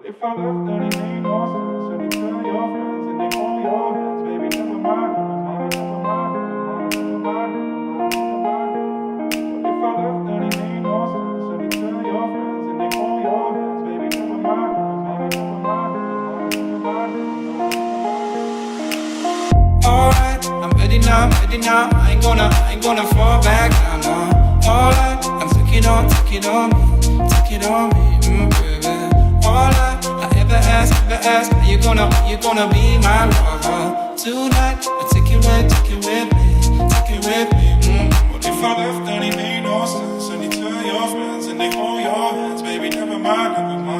If I left, then it made no sense. And you tell your friends and they hold your hands, baby, never mind, never mind, never mind, never mind, never mind, never mind. If I left, then it made no sense. And you tell your friends and they hold your hands, baby, never mind, never mind, never mind, never mind, never mind. Alright, I'm ready now, ready now. I ain't gonna fall back down, no. Alright, I'm taking on me, take it on me, baby. All I ever ask, are you gonna be my lover tonight? I take it with me, take it with me. What if I left, then it made no sense? And you tell your friends and they hold your hands, baby, never mind, never mind.